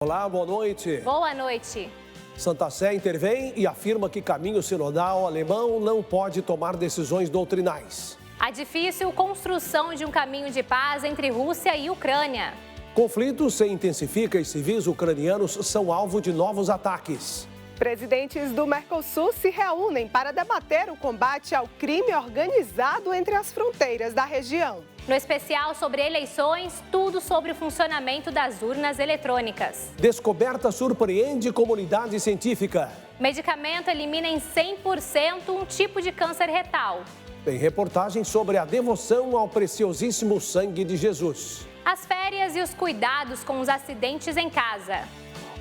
Olá, boa noite. Boa noite. Santa Sé intervém e afirma que caminho sinodal alemão não pode tomar decisões doutrinais. A difícil construção de um caminho de paz entre Rússia e Ucrânia. Conflito se intensifica e civis ucranianos são alvo de novos ataques. Presidentes do Mercosul se reúnem para debater o combate ao crime organizado entre as fronteiras da região. No especial sobre eleições, tudo sobre o funcionamento das urnas eletrônicas. Descoberta surpreende comunidade científica. Medicamento elimina em 100% um tipo de câncer retal. Tem reportagem sobre a devoção ao preciosíssimo sangue de Jesus. As férias e os cuidados com os acidentes em casa.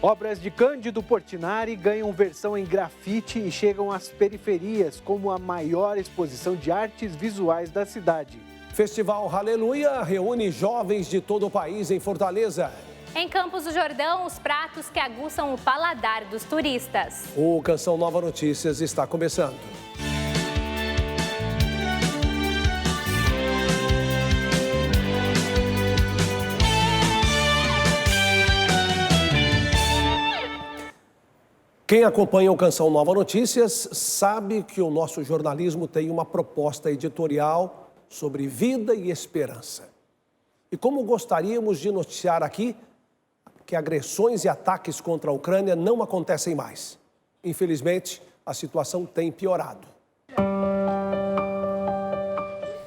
Obras de Cândido Portinari ganham versão em grafite e chegam às periferias como a maior exposição de artes visuais da cidade. Festival Aleluia reúne jovens de todo o país em Fortaleza. Em Campos do Jordão, os pratos que aguçam o paladar dos turistas. O Canção Nova Notícias está começando. Quem acompanha o Canção Nova Notícias sabe que o nosso jornalismo tem uma proposta editorial sobre vida e esperança. E como gostaríamos de noticiar aqui que agressões e ataques contra a Ucrânia não acontecem mais. Infelizmente, a situação tem piorado.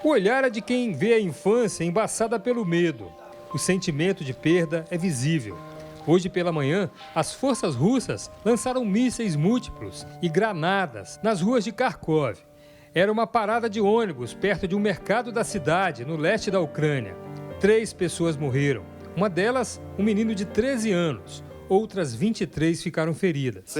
O olhar é de quem vê a infância embaçada pelo medo. O sentimento de perda é visível. Hoje pela manhã, as forças russas lançaram mísseis múltiplos e granadas nas ruas de Kharkov. Era uma parada de ônibus perto de um mercado da cidade, no leste da Ucrânia. 3 pessoas morreram. Uma delas, um menino de 13 anos. Outras 23 ficaram feridas.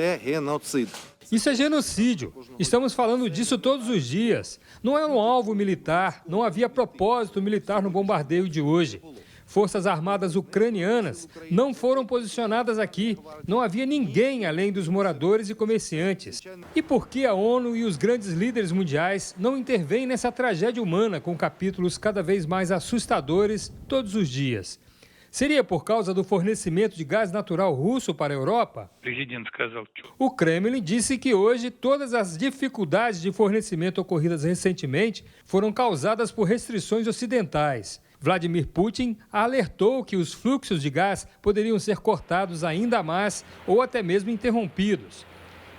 Isso é genocídio. Estamos falando disso todos os dias. Não é um alvo militar, não havia propósito militar no bombardeio de hoje. Forças armadas ucranianas não foram posicionadas aqui. Não havia ninguém além dos moradores e comerciantes. E por que a ONU e os grandes líderes mundiais não intervêm nessa tragédia humana com capítulos cada vez mais assustadores todos os dias? Seria por causa do fornecimento de gás natural russo para a Europa? O Kremlin disse que hoje todas as dificuldades de fornecimento ocorridas recentemente foram causadas por restrições ocidentais. Vladimir Putin alertou que os fluxos de gás poderiam ser cortados ainda mais ou até mesmo interrompidos.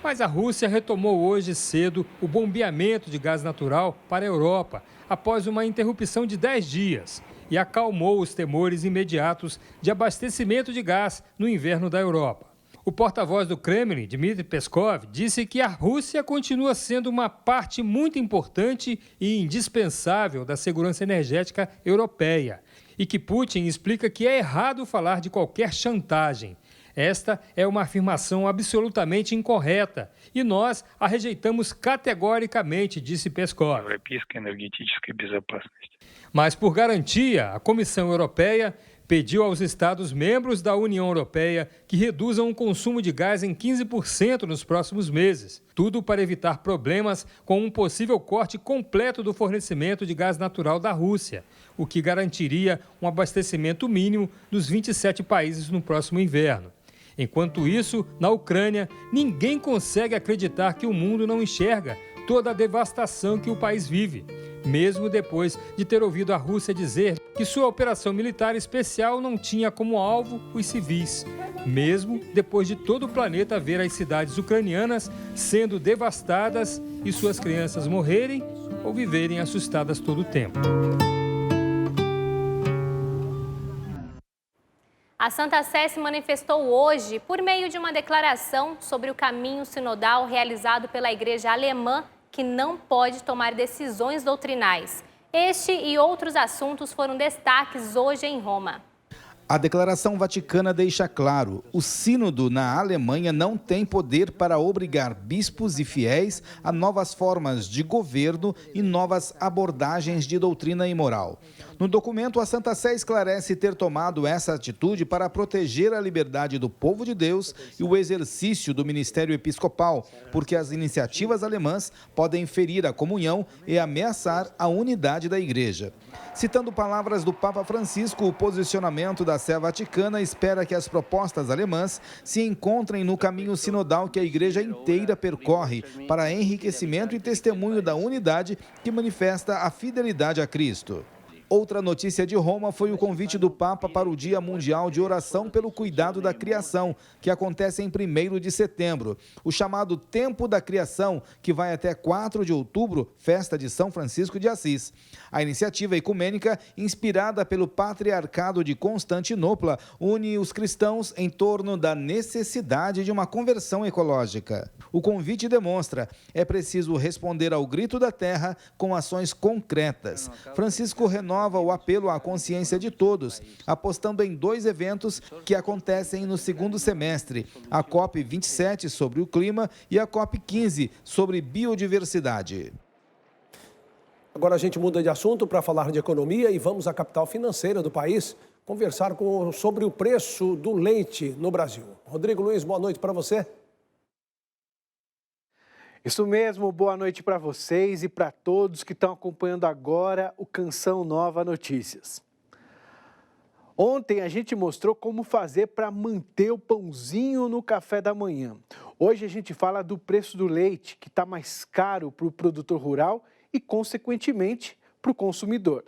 Mas a Rússia retomou hoje cedo o bombeamento de gás natural para a Europa, após uma interrupção de 10 dias, e acalmou os temores imediatos de abastecimento de gás no inverno da Europa. O porta-voz do Kremlin, Dmitry Peskov, disse que a Rússia continua sendo uma parte muito importante e indispensável da segurança energética europeia e que Putin explica que é errado falar de qualquer chantagem. Esta é uma afirmação absolutamente incorreta e nós a rejeitamos categoricamente, disse Peskov. Mas, por garantia, a Comissão Europeia pediu aos Estados-membros da União Europeia que reduzam o consumo de gás em 15% nos próximos meses. Tudo para evitar problemas com um possível corte completo do fornecimento de gás natural da Rússia, o que garantiria um abastecimento mínimo dos 27 países no próximo inverno. Enquanto isso, na Ucrânia, ninguém consegue acreditar que o mundo não enxerga toda a devastação que o país vive, mesmo depois de ter ouvido a Rússia dizer que sua operação militar especial não tinha como alvo os civis, mesmo depois de todo o planeta ver as cidades ucranianas sendo devastadas e suas crianças morrerem ou viverem assustadas todo o tempo. A Santa Sé se manifestou hoje por meio de uma declaração sobre o caminho sinodal realizado pela Igreja Alemã, que não pode tomar decisões doutrinais. Este e outros assuntos foram destaques hoje em Roma. A declaração vaticana deixa claro: o sínodo na Alemanha não tem poder para obrigar bispos e fiéis a novas formas de governo e novas abordagens de doutrina e moral. No documento, a Santa Sé esclarece ter tomado essa atitude para proteger a liberdade do povo de Deus e o exercício do ministério episcopal, porque as iniciativas alemãs podem ferir a comunhão e ameaçar a unidade da Igreja. Citando palavras do Papa Francisco, o posicionamento da Sé Vaticana espera que as propostas alemãs se encontrem no caminho sinodal que a Igreja inteira percorre para enriquecimento e testemunho da unidade que manifesta a fidelidade a Cristo. Outra notícia de Roma foi o convite do Papa para o Dia Mundial de Oração pelo Cuidado da Criação, que acontece em 1º de setembro. O chamado Tempo da Criação, que vai até 4 de outubro, festa de São Francisco de Assis. A iniciativa ecumênica, inspirada pelo Patriarcado de Constantinopla, une os cristãos em torno da necessidade de uma conversão ecológica. O convite demonstra: é preciso responder ao grito da terra com ações concretas. Francisco renova o apelo à consciência de todos, apostando em 2 eventos que acontecem no 2º semestre, a COP27 sobre o clima e a COP15 sobre biodiversidade. Agora a gente muda de assunto para falar de economia e vamos à capital financeira do país conversar sobre o preço do leite no Brasil. Rodrigo Luiz, boa noite para você. Isso mesmo, boa noite para vocês e para todos que estão acompanhando agora o Canção Nova Notícias. Ontem a gente mostrou como fazer para manter o pãozinho no café da manhã. Hoje a gente fala do preço do leite, que está mais caro para o produtor rural e, consequentemente, para o consumidor.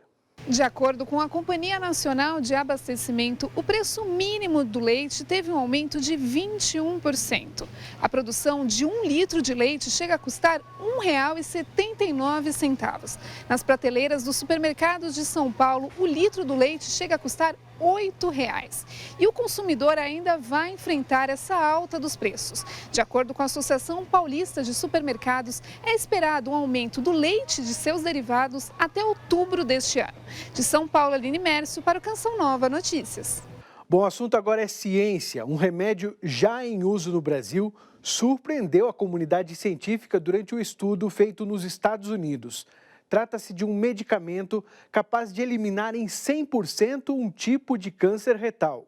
De acordo com a Companhia Nacional de Abastecimento, o preço mínimo do leite teve um aumento de 21%. A produção de 1 litro de leite chega a custar R$ 1,79. Nas prateleiras dos supermercados de São Paulo, o litro do leite chega a custar R$ 8,00. E o consumidor ainda vai enfrentar essa alta dos preços. De acordo com a Associação Paulista de Supermercados, é esperado um aumento do leite e de seus derivados até outubro deste ano. De São Paulo, Aline Mércio, para o Canção Nova Notícias. Bom, o assunto agora é ciência. Um remédio já em uso no Brasil surpreendeu a comunidade científica durante o estudo feito nos Estados Unidos. Trata-se de um medicamento capaz de eliminar em 100% um tipo de câncer retal.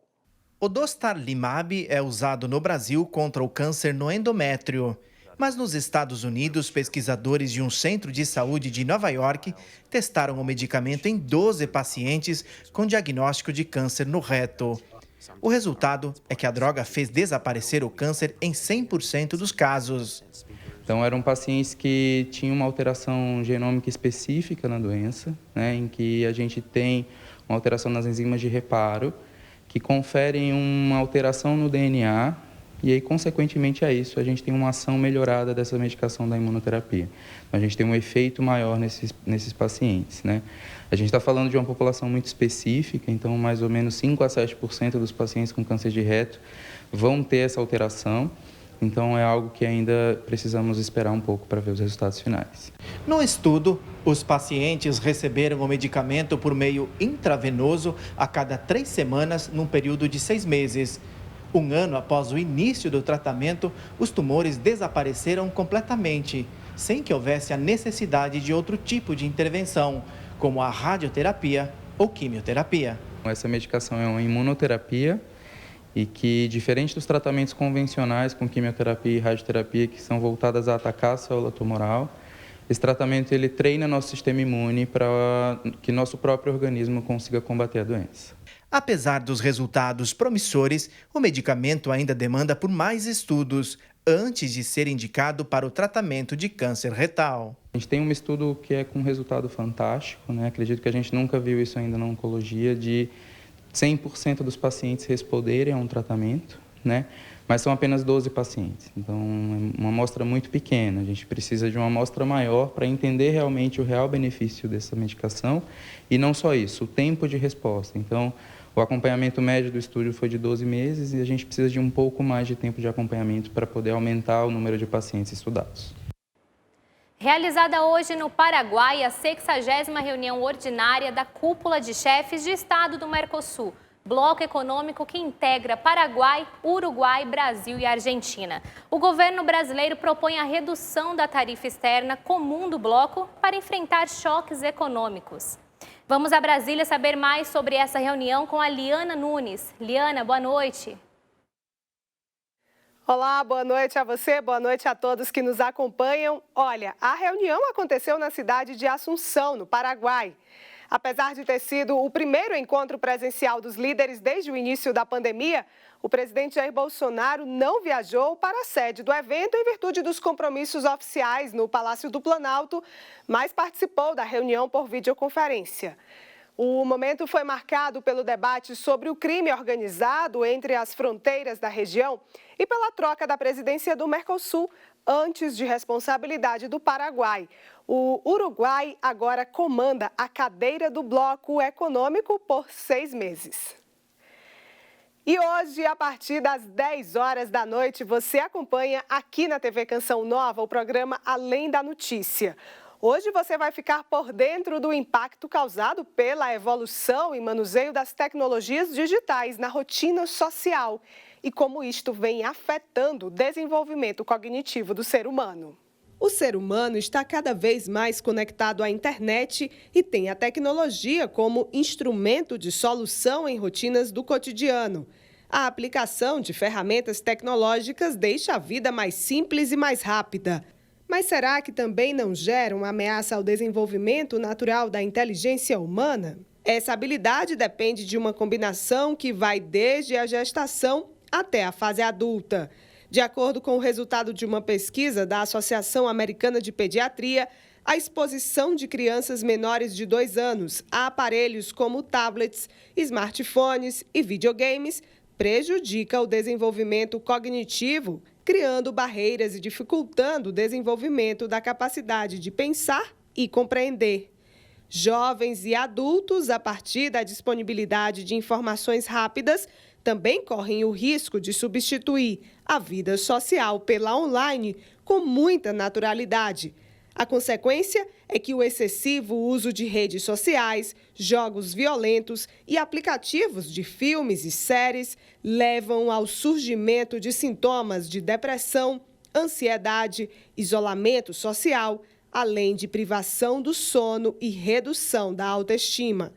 O dostarlimab é usado no Brasil contra o câncer no endométrio. Mas nos Estados Unidos, pesquisadores de um centro de saúde de Nova York testaram o medicamento em 12 pacientes com diagnóstico de câncer no reto. O resultado é que a droga fez desaparecer o câncer em 100% dos casos. Então, eram pacientes que tinham uma alteração genômica específica na doença, em que a gente tem uma alteração nas enzimas de reparo, que conferem uma alteração no DNA, e aí, consequentemente a isso, a gente tem uma ação melhorada dessa medicação da imunoterapia. Então, a gente tem um efeito maior nesses pacientes, A gente está falando de uma população muito específica, então mais ou menos 5 a 7% dos pacientes com câncer de reto vão ter essa alteração. Então, é algo que ainda precisamos esperar um pouco para ver os resultados finais. No estudo, os pacientes receberam o medicamento por meio intravenoso a cada 3 semanas, num período de 6 meses. 1 ano após o início do tratamento, os tumores desapareceram completamente, sem que houvesse a necessidade de outro tipo de intervenção, como a radioterapia ou quimioterapia. Essa medicação é uma imunoterapia e que, diferente dos tratamentos convencionais com quimioterapia e radioterapia, que são voltadas a atacar a célula tumoral, esse tratamento ele treina nosso sistema imune para que nosso próprio organismo consiga combater a doença. Apesar dos resultados promissores, o medicamento ainda demanda por mais estudos antes de ser indicado para o tratamento de câncer retal. A gente tem um estudo que é com resultado fantástico, Acredito que a gente nunca viu isso ainda na oncologia, de 100% dos pacientes responderem a um tratamento, Mas são apenas 12 pacientes, então é uma amostra muito pequena. A gente precisa de uma amostra maior para entender realmente o real benefício dessa medicação e não só isso, o tempo de resposta. Então, o acompanhamento médio do estudo foi de 12 meses e a gente precisa de um pouco mais de tempo de acompanhamento para poder aumentar o número de pacientes estudados. Realizada hoje no Paraguai a 60ª reunião ordinária da Cúpula de Chefes de Estado do Mercosul, bloco econômico que integra Paraguai, Uruguai, Brasil e Argentina. O governo brasileiro propõe a redução da tarifa externa comum do bloco para enfrentar choques econômicos. Vamos a Brasília saber mais sobre essa reunião com a Liana Nunes. Liana, boa noite. Olá, boa noite a você, boa noite a todos que nos acompanham. Olha, a reunião aconteceu na cidade de Assunção, no Paraguai. Apesar de ter sido o primeiro encontro presencial dos líderes desde o início da pandemia, o presidente Jair Bolsonaro não viajou para a sede do evento em virtude dos compromissos oficiais no Palácio do Planalto, mas participou da reunião por videoconferência. O momento foi marcado pelo debate sobre o crime organizado entre as fronteiras da região e pela troca da presidência do Mercosul, antes de responsabilidade do Paraguai. O Uruguai agora comanda a cadeira do bloco econômico por 6 meses. E hoje, a partir das 10 horas da noite, você acompanha aqui na TV Canção Nova o programa Além da Notícia. Hoje você vai ficar por dentro do impacto causado pela evolução e manuseio das tecnologias digitais na rotina social e como isto vem afetando o desenvolvimento cognitivo do ser humano. O ser humano está cada vez mais conectado à internet e tem a tecnologia como instrumento de solução em rotinas do cotidiano. A aplicação de ferramentas tecnológicas deixa a vida mais simples e mais rápida. Mas será que também não gera uma ameaça ao desenvolvimento natural da inteligência humana? Essa habilidade depende de uma combinação que vai desde a gestação até a fase adulta. De acordo com o resultado de uma pesquisa da Associação Americana de Pediatria, a exposição de crianças menores de 2 anos a aparelhos como tablets, smartphones e videogames prejudica o desenvolvimento cognitivo, criando barreiras e dificultando o desenvolvimento da capacidade de pensar e compreender. Jovens e adultos, a partir da disponibilidade de informações rápidas, também correm o risco de substituir a vida social pela online com muita naturalidade. A consequência é que o excessivo uso de redes sociais, jogos violentos e aplicativos de filmes e séries levam ao surgimento de sintomas de depressão, ansiedade, isolamento social, além de privação do sono e redução da autoestima.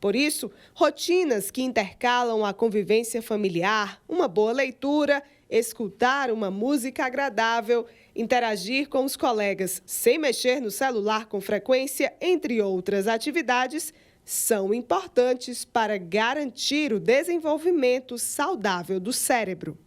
Por isso, rotinas que intercalam a convivência familiar, uma boa leitura, escutar uma música agradável, interagir com os colegas sem mexer no celular com frequência, entre outras atividades, são importantes para garantir o desenvolvimento saudável do cérebro.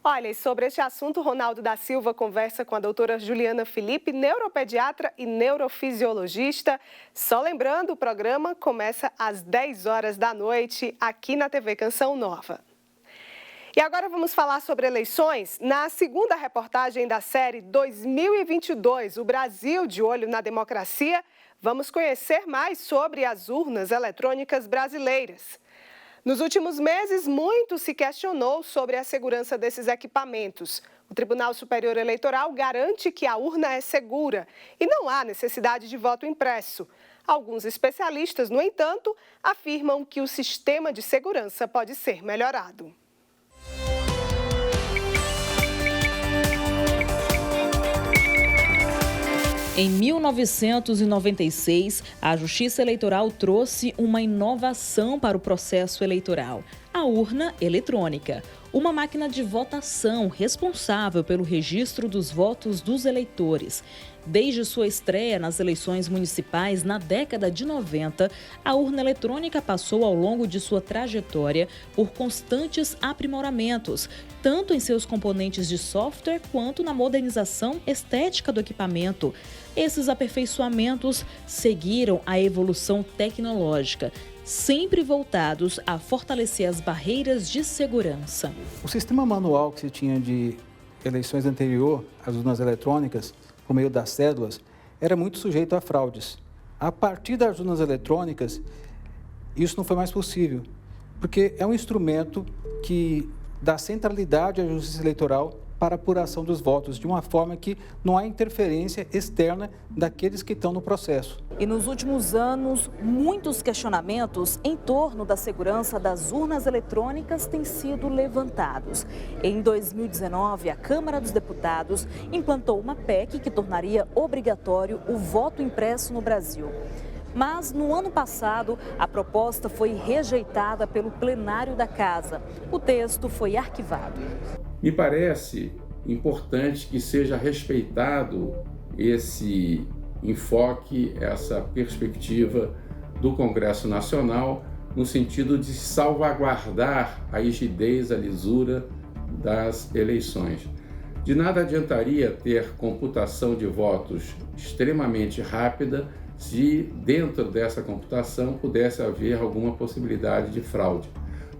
Olha, e sobre este assunto, Ronaldo da Silva conversa com a doutora Juliana Felipe, neuropediatra e neurofisiologista. Só lembrando, o programa começa às 10 horas da noite aqui na TV Canção Nova. E agora vamos falar sobre eleições. Na segunda reportagem da série 2022, o Brasil de Olho na Democracia, vamos conhecer mais sobre as urnas eletrônicas brasileiras. Nos últimos meses, muito se questionou sobre a segurança desses equipamentos. O Tribunal Superior Eleitoral garante que a urna é segura e não há necessidade de voto impresso. Alguns especialistas, no entanto, afirmam que o sistema de segurança pode ser melhorado. Em 1996, a Justiça Eleitoral trouxe uma inovação para o processo eleitoral: a urna eletrônica, uma máquina de votação responsável pelo registro dos votos dos eleitores. Desde sua estreia nas eleições municipais na década de 90, a urna eletrônica passou ao longo de sua trajetória por constantes aprimoramentos, tanto em seus componentes de software quanto na modernização estética do equipamento. Esses aperfeiçoamentos seguiram a evolução tecnológica, sempre voltados a fortalecer as barreiras de segurança. O sistema manual que se tinha de eleições anterior às urnas eletrônicas, por meio das cédulas, era muito sujeito a fraudes. A partir das urnas eletrônicas, isso não foi mais possível, porque é um instrumento que dá centralidade à justiça eleitoral para a apuração dos votos, de uma forma que não há interferência externa daqueles que estão no processo. E nos últimos anos, muitos questionamentos em torno da segurança das urnas eletrônicas têm sido levantados. Em 2019, a Câmara dos Deputados implantou uma PEC que tornaria obrigatório o voto impresso no Brasil. Mas no ano passado, a proposta foi rejeitada pelo plenário da Casa. O texto foi arquivado. Me parece importante que seja respeitado esse enfoque, essa perspectiva do Congresso Nacional, no sentido de salvaguardar a rigidez, a lisura das eleições. De nada adiantaria ter computação de votos extremamente rápida se dentro dessa computação pudesse haver alguma possibilidade de fraude.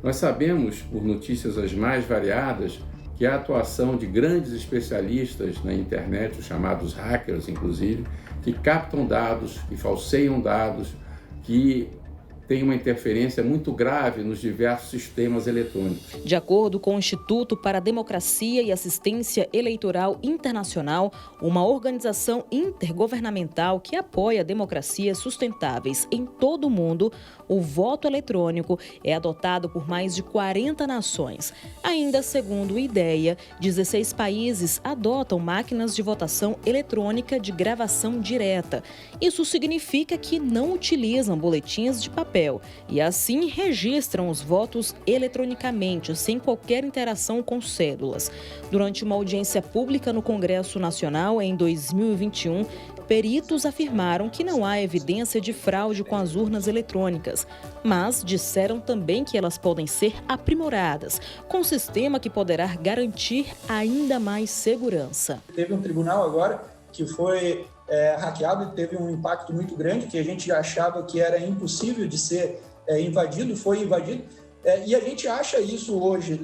Nós sabemos, por notícias as mais variadas, que a atuação de grandes especialistas na internet, os chamados hackers, inclusive, que captam dados, que falseiam dados, que tem uma interferência muito grave nos diversos sistemas eletrônicos. De acordo com o Instituto para a Democracia e Assistência Eleitoral Internacional, uma organização intergovernamental que apoia democracias sustentáveis em todo o mundo, o voto eletrônico é adotado por mais de 40 nações. Ainda segundo o IDEA, 16 países adotam máquinas de votação eletrônica de gravação direta. Isso significa que não utilizam boletins de papel e assim registram os votos eletronicamente, sem qualquer interação com cédulas. Durante uma audiência pública no Congresso Nacional em 2021, peritos afirmaram que não há evidência de fraude com as urnas eletrônicas, mas disseram também que elas podem ser aprimoradas, com um sistema que poderá garantir ainda mais segurança. Teve um tribunal agora que foi hackeado e teve um impacto muito grande, que a gente achava que era impossível de ser invadido, foi invadido. E a gente acha isso hoje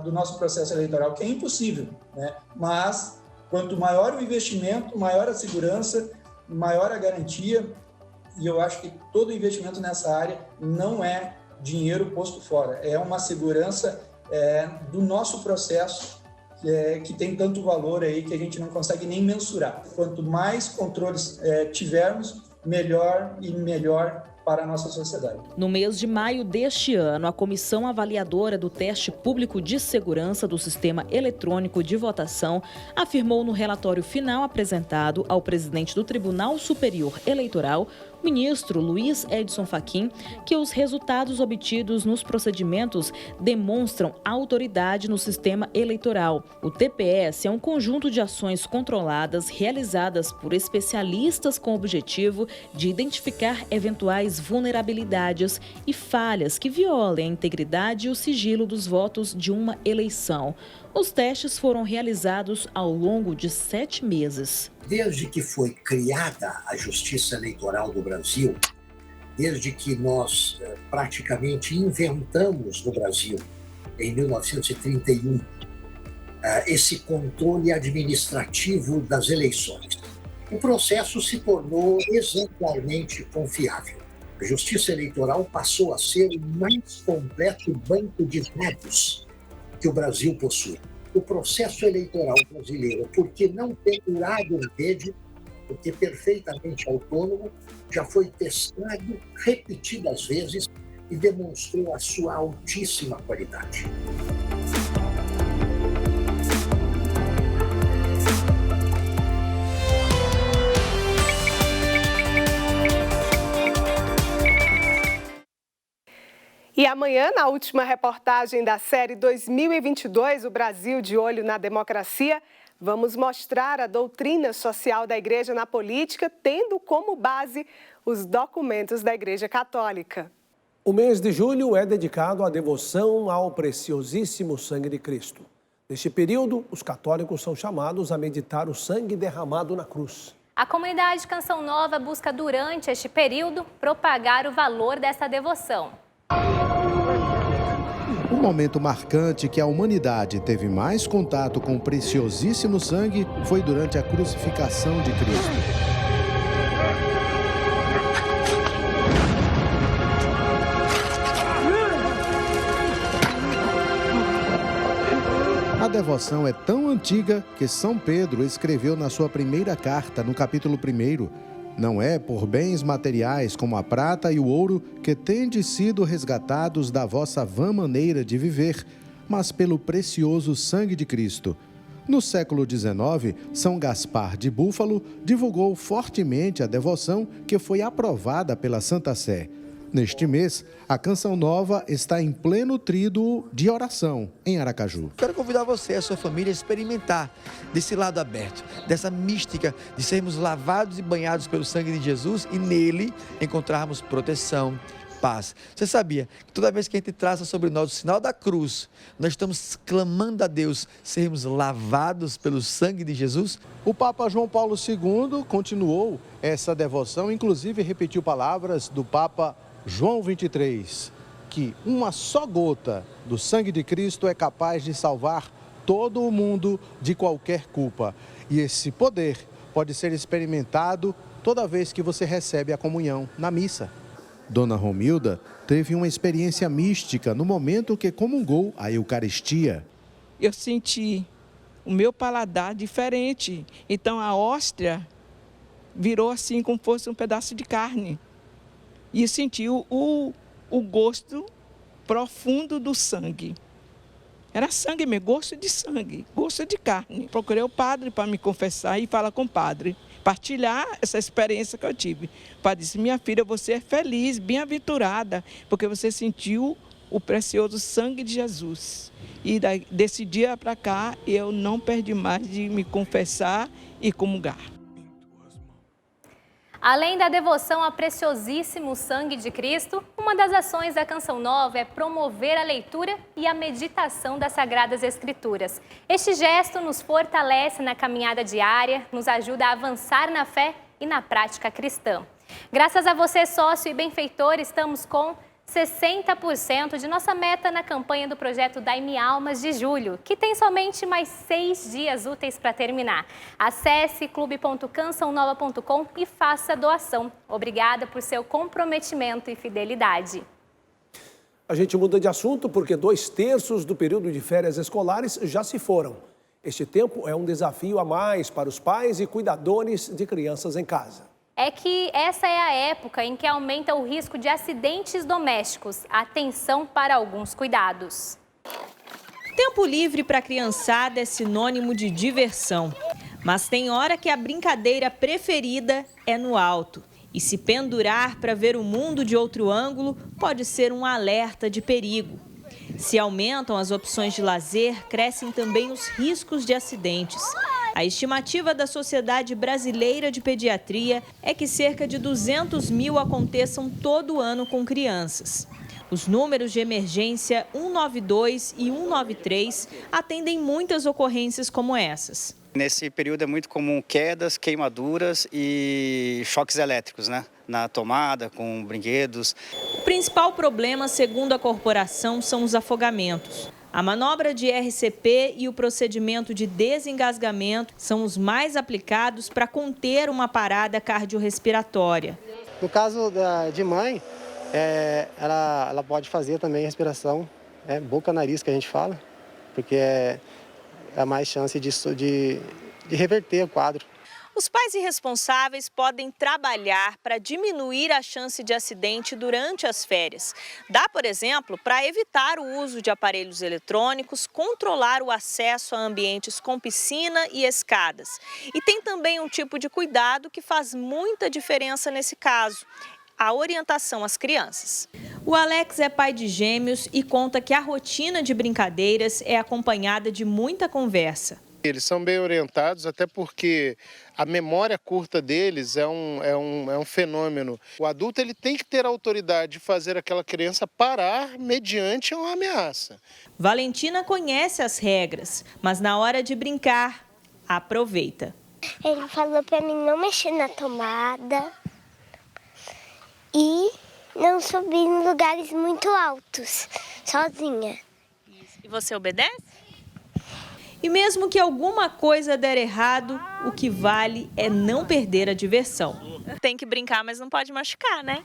do nosso processo eleitoral, que é impossível, né? Mas quanto maior o investimento, maior a segurança, maior a garantia, e eu acho que todo investimento nessa área não é dinheiro posto fora, é uma segurança do nosso processo, que tem tanto valor aí que a gente não consegue nem mensurar. Quanto mais controles tivermos, melhor e melhor para a nossa sociedade. No mês de maio deste ano, a Comissão Avaliadora do Teste Público de Segurança do Sistema Eletrônico de Votação afirmou no relatório final apresentado ao presidente do Tribunal Superior Eleitoral, ministro Luiz Edson Fachin, que os resultados obtidos nos procedimentos demonstram autoridade no sistema eleitoral. O TPS é um conjunto de ações controladas realizadas por especialistas com o objetivo de identificar eventuais vulnerabilidades e falhas que violem a integridade e o sigilo dos votos de uma eleição. Os testes foram realizados ao longo de 7 meses. Desde que foi criada a Justiça Eleitoral do Brasil, desde que nós praticamente inventamos no Brasil, em 1931, esse controle administrativo das eleições, o processo se tornou exemplarmente confiável. A Justiça Eleitoral passou a ser o mais completo banco de dados que o Brasil possui. O processo eleitoral brasileiro, porque não pendurado na rede, porque perfeitamente autônomo, já foi testado repetidas vezes e demonstrou a sua altíssima qualidade. E amanhã, na última reportagem da série 2022, O Brasil de Olho na Democracia, vamos mostrar a doutrina social da Igreja na política, tendo como base os documentos da Igreja Católica. O mês de julho é dedicado à devoção ao preciosíssimo sangue de Cristo. Neste período, os católicos são chamados a meditar o sangue derramado na cruz. A comunidade Canção Nova busca, durante este período, propagar o valor dessa devoção. O momento marcante que a humanidade teve mais contato com o preciosíssimo sangue foi durante a crucificação de Cristo. A devoção é tão antiga que São Pedro escreveu na sua primeira carta, no capítulo 1, não é por bens materiais como a prata e o ouro que tendes sido resgatados da vossa vã maneira de viver, mas pelo precioso sangue de Cristo. No século XIX, São Gaspar de Búfalo divulgou fortemente a devoção que foi aprovada pela Santa Sé. Neste mês, a Canção Nova está em pleno tríduo de oração em Aracaju. Quero convidar você e a sua família a experimentar desse lado aberto, dessa mística de sermos lavados e banhados pelo sangue de Jesus e nele encontrarmos proteção, paz. Você sabia que toda vez que a gente traça sobre nós o sinal da cruz, nós estamos clamando a Deus sermos lavados pelo sangue de Jesus? O Papa João Paulo II continuou essa devoção, inclusive repetiu palavras do Papa João XXIII, que uma só gota do sangue de Cristo é capaz de salvar todo o mundo de qualquer culpa. E esse poder pode ser experimentado toda vez que você recebe a comunhão na missa. Dona Romilda teve uma experiência mística no momento que comungou a Eucaristia. Eu senti o meu paladar diferente. Então a hóstia virou assim como fosse um pedaço de carne. E senti o gosto profundo do sangue. Era sangue mesmo, gosto de sangue, gosto de carne. Procurei o padre para me confessar e falar com o padre, partilhar essa experiência que eu tive. O padre disse: minha filha, você é feliz, bem-aventurada, porque você sentiu o precioso sangue de Jesus. E desse dia para cá, eu não perdi mais de me confessar e comungar. Além da devoção ao preciosíssimo sangue de Cristo, uma das ações da Canção Nova é promover a leitura e a meditação das Sagradas Escrituras. Este gesto nos fortalece na caminhada diária, nos ajuda a avançar na fé e na prática cristã. Graças a você, sócio e benfeitor, estamos com 60% de nossa meta na campanha do projeto Dai-me Almas de julho, que tem somente mais 6 dias úteis para terminar. Acesse clube.cançãonova.com e faça a doação. Obrigada por seu comprometimento e fidelidade. A gente muda de assunto porque 2/3 do período de férias escolares já se foram. Este tempo é um desafio a mais para os pais e cuidadores de crianças em casa. É que essa é a época em que aumenta o risco de acidentes domésticos. Atenção para alguns cuidados. Tempo livre para a criançada é sinônimo de diversão. Mas tem hora que a brincadeira preferida é no alto. E se pendurar para ver o mundo de outro ângulo pode ser um alerta de perigo. Se aumentam as opções de lazer, crescem também os riscos de acidentes. A estimativa da Sociedade Brasileira de Pediatria é que cerca de 200 mil aconteçam todo ano com crianças. Os números de emergência 192 e 193 atendem muitas ocorrências como essas. Nesse período é muito comum quedas, queimaduras e choques elétricos, na tomada, com brinquedos. O principal problema, segundo a corporação, são os afogamentos. A manobra de RCP e o procedimento de desengasgamento são os mais aplicados para conter uma parada cardiorrespiratória. No caso de mãe, ela pode fazer também respiração, boca-nariz que a gente fala, porque é mais chance de reverter o quadro. Os pais irresponsáveis podem trabalhar para diminuir a chance de acidente durante as férias. Dá, por exemplo, para evitar o uso de aparelhos eletrônicos, controlar o acesso a ambientes com piscina e escadas. E tem também um tipo de cuidado que faz muita diferença nesse caso: a orientação às crianças. O Alex é pai de gêmeos e conta que a rotina de brincadeiras é acompanhada de muita conversa. Eles são bem orientados, até porque a memória curta deles é um fenômeno. O adulto ele tem que ter a autoridade de fazer aquela criança parar mediante uma ameaça. Valentina conhece as regras, mas na hora de brincar, aproveita. Ele falou para mim não mexer na tomada e não subir em lugares muito altos, sozinha. E você obedece? E mesmo que alguma coisa der errado, o que vale é não perder a diversão. Tem que brincar, mas não pode machucar, né?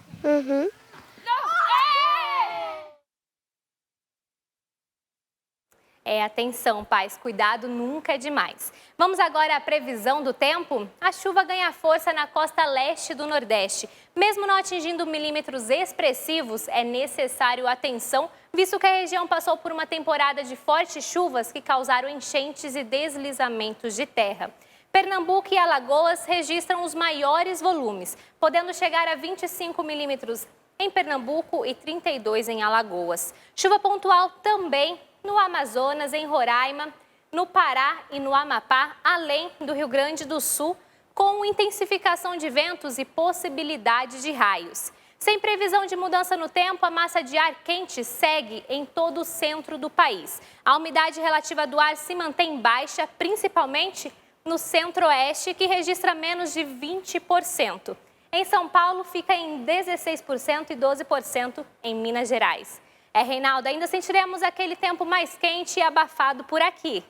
Atenção, pais, cuidado nunca é demais. Vamos agora à previsão do tempo? A chuva ganha força na costa leste do Nordeste. Mesmo não atingindo milímetros expressivos, é necessário atenção, visto que a região passou por uma temporada de fortes chuvas que causaram enchentes e deslizamentos de terra. Pernambuco e Alagoas registram os maiores volumes, podendo chegar a 25 milímetros em Pernambuco e 32 em Alagoas. Chuva pontual também no Amazonas, em Roraima, no Pará e no Amapá, além do Rio Grande do Sul, com intensificação de ventos e possibilidade de raios. Sem previsão de mudança no tempo, a massa de ar quente segue em todo o centro do país. A umidade relativa do ar se mantém baixa, principalmente no centro-oeste, que registra menos de 20%. Em São Paulo, fica em 16% e 12% em Minas Gerais. Reinaldo, ainda sentiremos aquele tempo mais quente e abafado por aqui.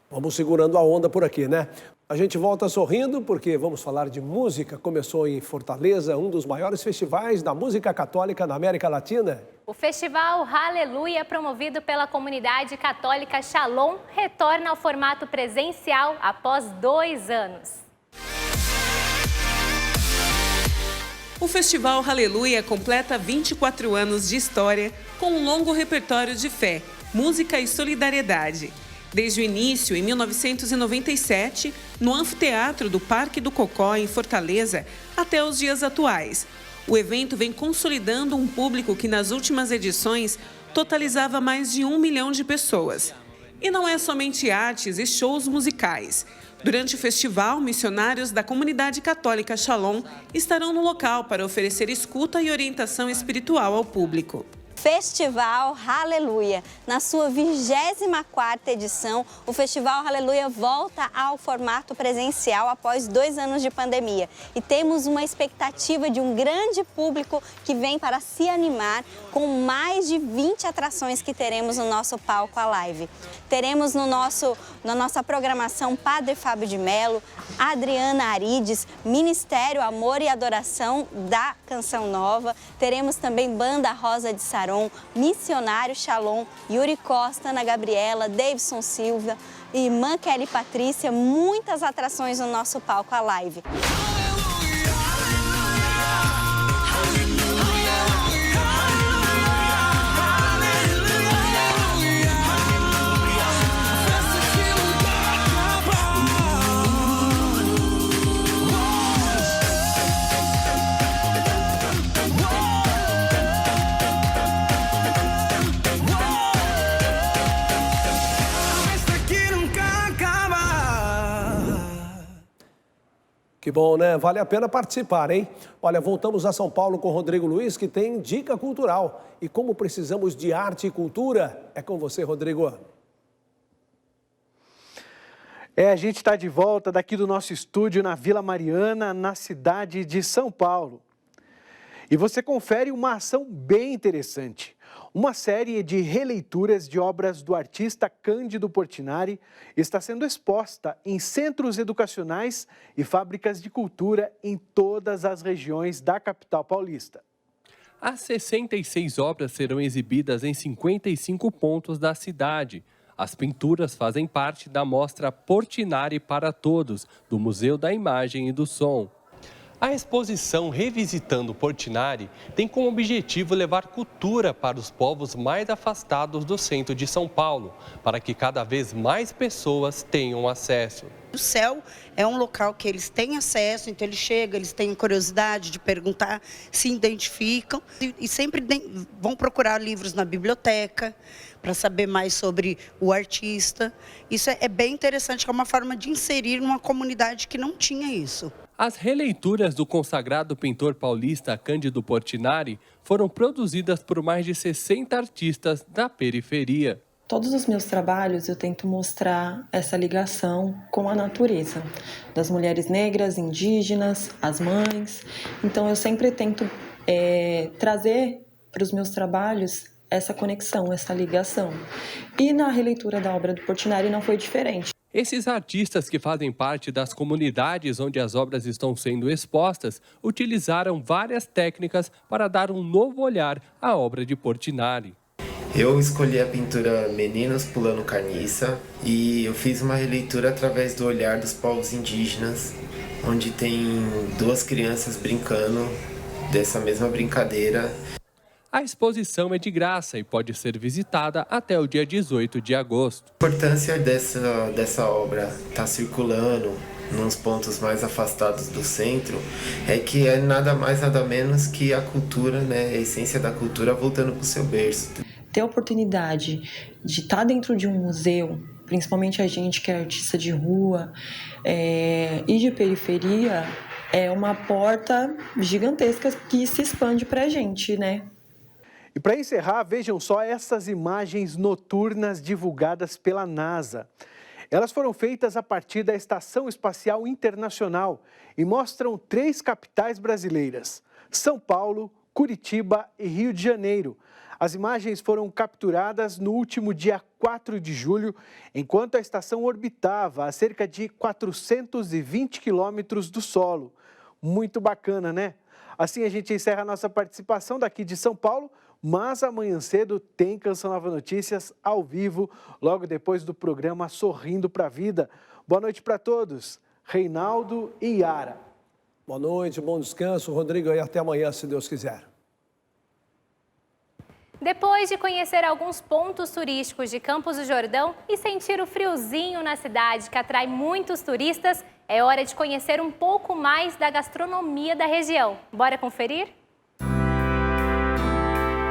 Vamos segurando a onda por aqui, né? A gente volta sorrindo porque vamos falar de música. Começou em Fortaleza, um dos maiores festivais da música católica na América Latina. O festival Hallelujah, promovido pela comunidade católica Shalom, retorna ao formato presencial após 2 anos. O Festival Hallelujah completa 24 anos de história com um longo repertório de fé, música e solidariedade. Desde o início, em 1997, no anfiteatro do Parque do Cocó, em Fortaleza, até os dias atuais. O evento vem consolidando um público que nas últimas edições totalizava mais de 1 milhão de pessoas. E não é somente artes e shows musicais. Durante o festival, missionários da comunidade católica Shalom estarão no local para oferecer escuta e orientação espiritual ao público. Festival Hallelujah. Na sua 24ª edição, o Festival Hallelujah volta ao formato presencial após 2 anos de pandemia. E temos uma expectativa de um grande público que vem para se animar com mais de 20 atrações que teremos no nosso palco Alive. Teremos na nossa programação Padre Fábio de Mello, Adriana Arides, Ministério Amor e Adoração da Canção Nova. Teremos também Banda Rosa de Saron, Missionário Shalom, Yuri Costa, Ana Gabriela, Davidson Silva, irmã Kelly Patrícia, muitas atrações no nosso palco Alive. Que bom, né? Vale a pena participar, hein? Olha, voltamos a São Paulo com Rodrigo Luiz, que tem dica cultural. E como precisamos de arte e cultura, é com você, Rodrigo. A gente está de volta daqui do nosso estúdio na Vila Mariana, na cidade de São Paulo. E você confere uma ação bem interessante. Uma série de releituras de obras do artista Cândido Portinari está sendo exposta em centros educacionais e fábricas de cultura em todas as regiões da capital paulista. As 66 obras serão exibidas em 55 pontos da cidade. As pinturas fazem parte da mostra Portinari para Todos, do Museu da Imagem e do Som. A exposição Revisitando Portinari tem como objetivo levar cultura para os povos mais afastados do centro de São Paulo, para que cada vez mais pessoas tenham acesso. O céu é um local que eles têm acesso, então eles chegam, eles têm curiosidade de perguntar, se identificam e sempre vão procurar livros na biblioteca para saber mais sobre o artista. Isso é bem interessante, é uma forma de inserir uma comunidade que não tinha isso. As releituras do consagrado pintor paulista Cândido Portinari foram produzidas por mais de 60 artistas da periferia. Todos os meus trabalhos eu tento mostrar essa ligação com a natureza, das mulheres negras, indígenas, as mães. Então eu sempre tento trazer para os meus trabalhos essa conexão, essa ligação. E na releitura da obra do Portinari não foi diferente. Esses artistas que fazem parte das comunidades onde as obras estão sendo expostas utilizaram várias técnicas para dar um novo olhar à obra de Portinari. Eu escolhi a pintura Meninos Pulando Carniça e eu fiz uma releitura através do olhar dos povos indígenas, onde tem 2 crianças brincando dessa mesma brincadeira. A exposição é de graça e pode ser visitada até o dia 18 de agosto. A importância dessa obra estar circulando nos pontos mais afastados do centro é que é nada mais nada menos que a cultura, né, a essência da cultura voltando para o seu berço. Ter a oportunidade de estar dentro de um museu, principalmente a gente que é artista de rua e de periferia, é uma porta gigantesca que se expande para a gente, né? E para encerrar, vejam só essas imagens noturnas divulgadas pela NASA. Elas foram feitas a partir da Estação Espacial Internacional e mostram 3 capitais brasileiras: São Paulo, Curitiba e Rio de Janeiro. As imagens foram capturadas no último dia 4 de julho, enquanto a estação orbitava a cerca de 420 quilômetros do solo. Muito bacana, né? Assim a gente encerra a nossa participação daqui de São Paulo, mas amanhã cedo tem Canção Nova Notícias ao vivo, logo depois do programa Sorrindo para a Vida. Boa noite para todos. Reinaldo e Yara. Boa noite, bom descanso, Rodrigo, e até amanhã, se Deus quiser. Depois de conhecer alguns pontos turísticos de Campos do Jordão e sentir o friozinho na cidade que atrai muitos turistas, é hora de conhecer um pouco mais da gastronomia da região. Bora conferir?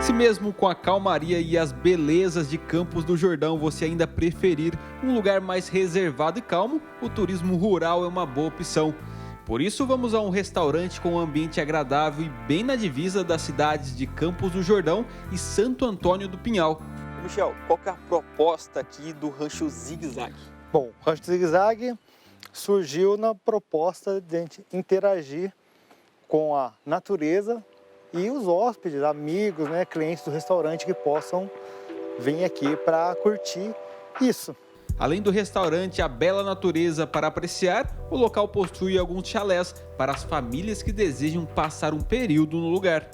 Se mesmo com a calmaria e as belezas de Campos do Jordão você ainda preferir um lugar mais reservado e calmo, o turismo rural é uma boa opção. Por isso, vamos a um restaurante com um ambiente agradável e bem na divisa das cidades de Campos do Jordão e Santo Antônio do Pinhal. Michel, qual que é a proposta aqui do Rancho Zig Zag? Bom, o Rancho Zig Zag surgiu na proposta de a gente interagir com a natureza e os hóspedes, amigos, né, clientes do restaurante que possam vir aqui para curtir isso. Além do restaurante e a bela natureza para apreciar, o local possui alguns chalés para as famílias que desejam passar um período no lugar.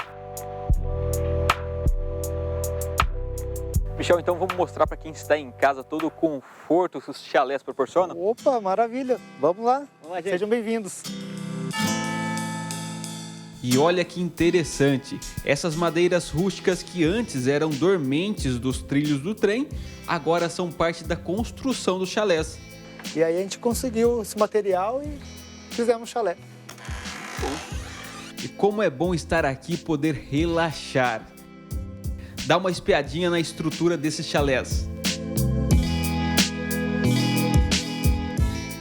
Michel, então vamos mostrar para quem está em casa todo o conforto que os chalés proporcionam? Opa, maravilha! Vamos lá, gente. Sejam bem-vindos! E olha que interessante, essas madeiras rústicas que antes eram dormentes dos trilhos do trem, agora são parte da construção dos chalés. E aí a gente conseguiu esse material e fizemos chalé. E como é bom estar aqui e poder relaxar. Dá uma espiadinha na estrutura desses chalés.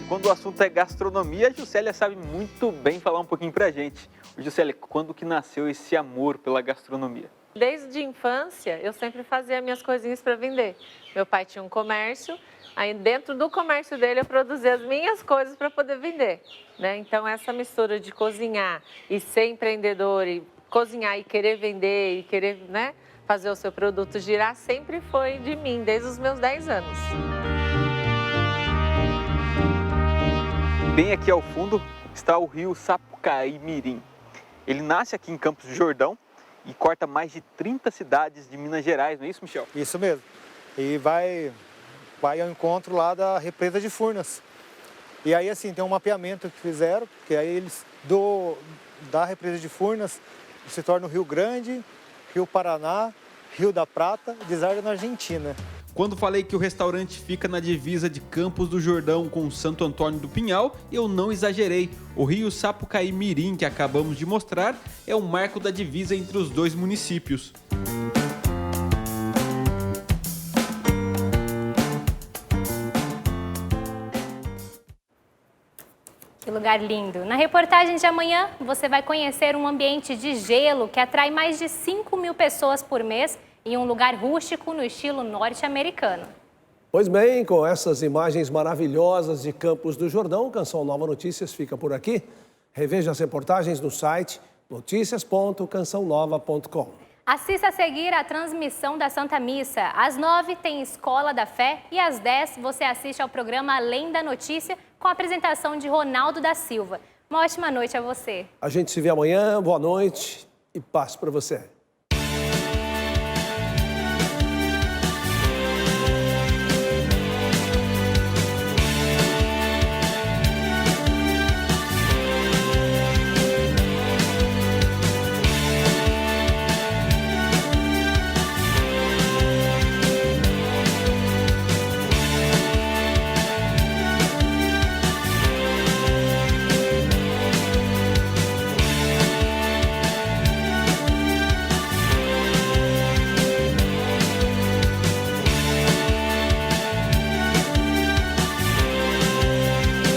Quando o assunto é gastronomia, a Juscelia sabe muito bem falar um pouquinho pra gente. Juscelia, quando que nasceu esse amor pela gastronomia? Desde a infância, eu sempre fazia minhas coisinhas para vender. Meu pai tinha um comércio, aí dentro do comércio dele eu produzia as minhas coisas para poder vender, né? Então essa mistura de cozinhar e ser empreendedor, e cozinhar e querer vender, e querer, né, fazer o seu produto girar, sempre foi de mim, desde os meus 10 anos. Bem aqui ao fundo está o rio Sapucaí Mirim. Ele nasce aqui em Campos do Jordão e corta mais de 30 cidades de Minas Gerais, não é isso, Michel? Isso mesmo. E vai ao encontro lá da represa de Furnas. E aí, assim, tem um mapeamento que fizeram, que aí eles, da represa de Furnas, se torna o Rio Grande, Rio Paraná, Rio da Prata, deságua na Argentina. Quando falei que o restaurante fica na divisa de Campos do Jordão com Santo Antônio do Pinhal, eu não exagerei. O rio Sapucaí Mirim, que acabamos de mostrar, é o marco da divisa entre os dois municípios. Que lugar lindo! Na reportagem de amanhã, você vai conhecer um ambiente de gelo que atrai mais de 5.000 pessoas por mês em um lugar rústico no estilo norte-americano. Pois bem, com essas imagens maravilhosas de Campos do Jordão, Canção Nova Notícias fica por aqui. Reveja as reportagens no site noticias.cançãonova.com. Assista a seguir a transmissão da Santa Missa. Às 9 tem Escola da Fé e às 10 você assiste ao programa Além da Notícia com a apresentação de Ronaldo da Silva. Uma ótima noite a você. A gente se vê amanhã, boa noite e paz para você.